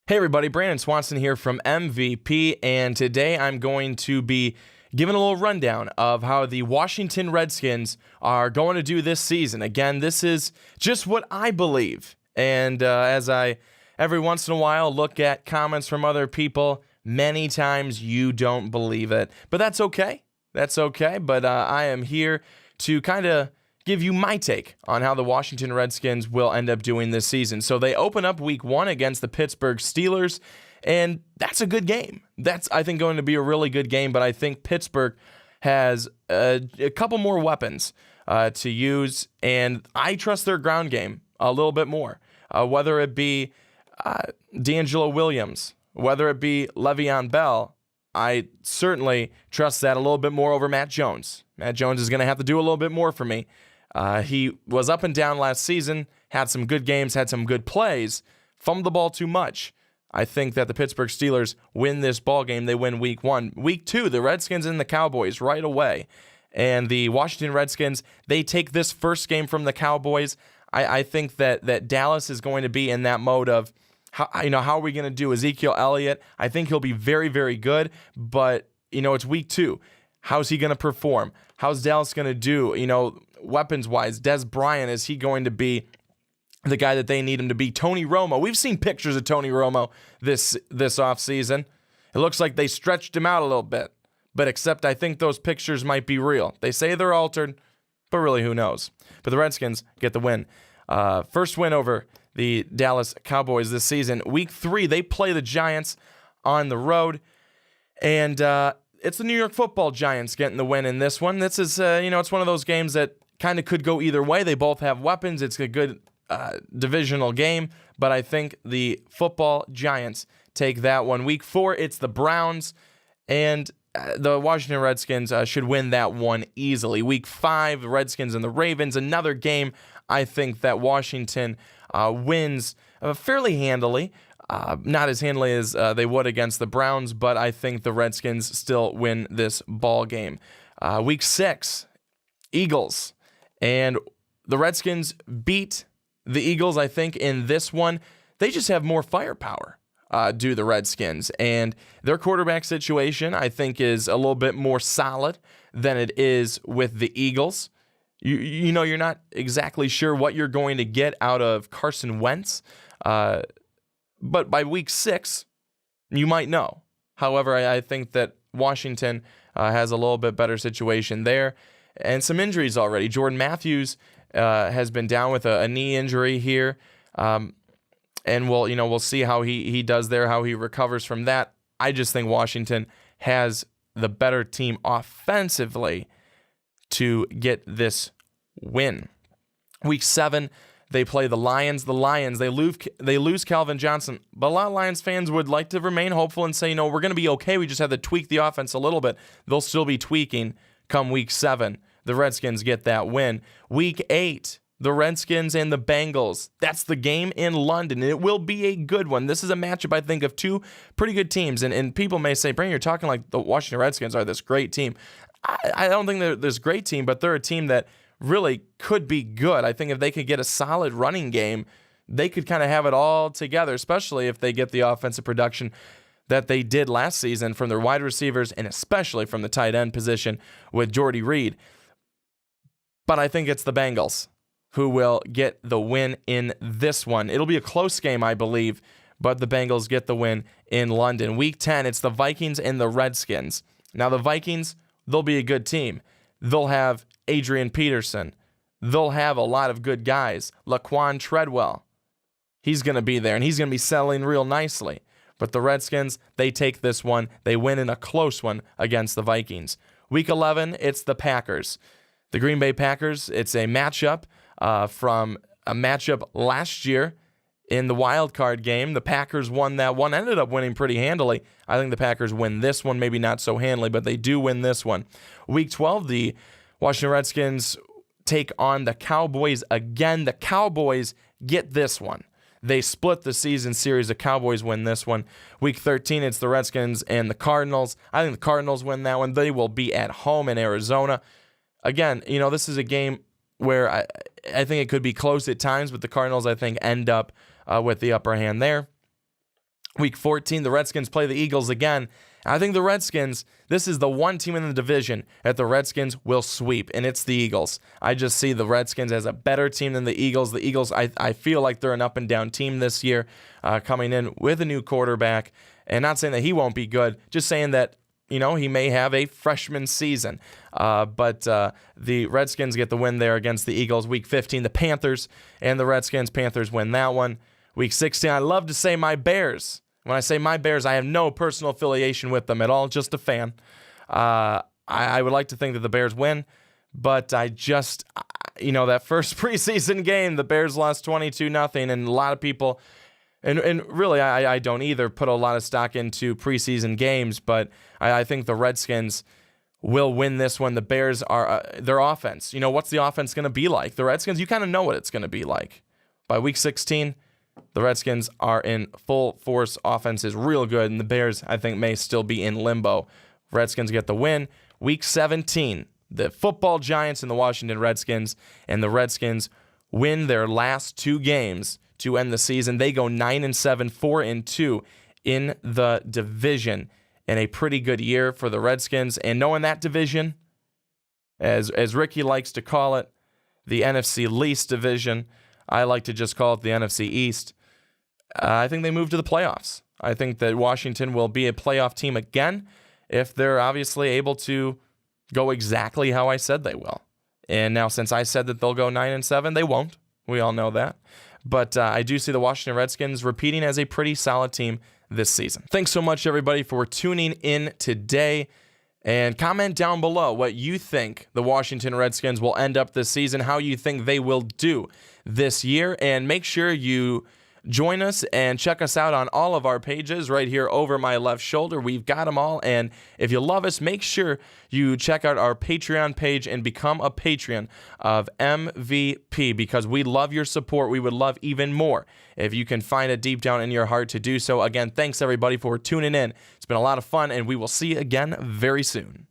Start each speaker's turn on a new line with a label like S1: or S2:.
S1: Hey everybody, Brandon Swanson here from MVP, and today I'm going to be giving a little rundown of how the Washington Redskins are going to do this season. Again, this is just what I believe, and as I every once in a while look at comments from other people, many times you don't believe it, but that's okay. That's okay, but I am here to kind of give you my take on how the Washington Redskins will end up doing this season. So they open up week 1 against the Pittsburgh Steelers, and that's a good game. That's, I think, going to be a really good game, but I think Pittsburgh has a couple more weapons to use, and I trust their ground game a little bit more, whether it be D'Angelo Williams, whether it be Le'Veon Bell. I certainly trust that a little bit more over Matt Jones. Matt Jones is going to have to do a little bit more for me. He was up and down last season, had some good games, had some good plays, fumbled the ball too much. I think that the Pittsburgh Steelers win this ball game. They win week 1. Week 2, the Redskins and the Cowboys right away. And the Washington Redskins, they take this first game from the Cowboys. I think that Dallas is going to be in that mode of, how are we going to do? Ezekiel Elliott, I think he'll be very, very good, but, it's week 2. How's he going to perform? How's Dallas going to do? Weapons-wise, Des Bryant, is he going to be the guy that they need him to be? Tony Romo, we've seen pictures of Tony Romo this offseason. It looks like they stretched him out a little bit, but except I think those pictures might be real. They say they're altered, but really who knows? But the Redskins get the win. First win over the Dallas Cowboys this season. Week 3, they play the Giants on the road, and it's the New York Football Giants getting the win in this one. This is, it's one of those games that kind of could go either way. They both have weapons. It's a good divisional game, but I think the Football Giants take that one. Week 4, it's the Browns, and the Washington Redskins should win that one easily. Week 5, the Redskins and the Ravens, another game I think that Washington wins fairly handily. Not as handily as they would against the Browns, but I think the Redskins still win this ball game. Week 6, Eagles. And the Redskins beat the Eagles, I think, in this one. They just have more firepower, do the Redskins. And their quarterback situation, I think, is a little bit more solid than it is with the Eagles. You're not exactly sure what you're going to get out of Carson Wentz. But by week 6, you might know. However, I think that Washington has a little bit better situation there. And some injuries already. Jordan Matthews has been down with a knee injury here. And we'll see how he does there, how he recovers from that. I just think Washington has the better team offensively to get this win. Week 7, they play the Lions. The Lions, they lose Calvin Johnson, but a lot of Lions fans would like to remain hopeful and say, we're going to be okay. We just have to tweak the offense a little bit. They'll still be tweaking come week 7. The Redskins get that win. Week 8, the Redskins and the Bengals. That's the game in London, and it will be a good one. This is a matchup, I think, of two pretty good teams, and people may say, Brandon, you're talking like the Washington Redskins are this great team. I don't think they're this great team, but they're a team that really could be good. I think if they could get a solid running game, they could kind of have it all together, especially if they get the offensive production that they did last season from their wide receivers and especially from the tight end position with Jordy Reed. But I think it's the Bengals who will get the win in this one. It'll be a close game, I believe, but the Bengals get the win in London. Week 10, it's the Vikings and the Redskins. Now, the Vikings, they'll be a good team. They'll have Adrian Peterson. They'll have a lot of good guys. Laquan Treadwell, he's going to be there, and he's going to be settling real nicely. But the Redskins, they take this one. They win in a close one against the Vikings. Week 11, it's the Packers. The Green Bay Packers, it's a matchup from a matchup last year in the wild card game. The Packers won that one, ended up winning pretty handily. I think the Packers win this one, maybe not so handily, but they do win this one. Week 12, the Washington Redskins take on the Cowboys again. The Cowboys get this one. They split the season series. The Cowboys win this one. Week 13, it's the Redskins and the Cardinals. I think the Cardinals win that one. They will be at home in Arizona. Again, this is a game where I think it could be close at times, but the Cardinals, I think, end up with the upper hand there. Week 14, the Redskins play the Eagles again. I think the Redskins, this is the one team in the division that the Redskins will sweep, and it's the Eagles. I just see the Redskins as a better team than the Eagles. The Eagles, I feel like they're an up-and-down team this year, coming in with a new quarterback, and not saying that he won't be good, just saying that, he may have a freshman season. But the Redskins get the win there against the Eagles. Week 15, the Panthers and the Redskins. Panthers win that one. Week 16, I love to say my Bears. When I say my Bears, I have no personal affiliation with them at all, just a fan. I would like to think that the Bears win, but I just, that first preseason game, the Bears lost 22-0, and a lot of people, and really I don't either put a lot of stock into preseason games, but I think the Redskins will win this one. The Bears are, their offense, what's the offense going to be like? The Redskins, you kind of know what it's going to be like. By week 16, the Redskins are in full force. Offense is real good, and the Bears, I think, may still be in limbo. Redskins get the win. Week 17, the football giants and the Washington Redskins, and the Redskins win their last 2 games to end the season. They go 9-7, 4-2 in the division, and a pretty good year for the Redskins. And knowing that division, as Ricky likes to call it, the NFC least division, I like to just call it the NFC East. I think they move to the playoffs. I think that Washington will be a playoff team again if they're obviously able to go exactly how I said they will. And now, since I said that they'll go 9-7, they won't. We all know that. But I do see the Washington Redskins repeating as a pretty solid team this season. Thanks so much, everybody, for tuning in today. And comment down below what you think the Washington Redskins will end up this season, how you think they will do this year. And make sure you join us and check us out on all of our pages right here over my left shoulder. We've got them all. And if you love us, make sure you check out our Patreon page and become a Patreon of MVP, because we love your support. We would love even more if you can find it deep down in your heart to do so. Again, thanks everybody for tuning in. It's been a lot of fun, and we will see you again very soon.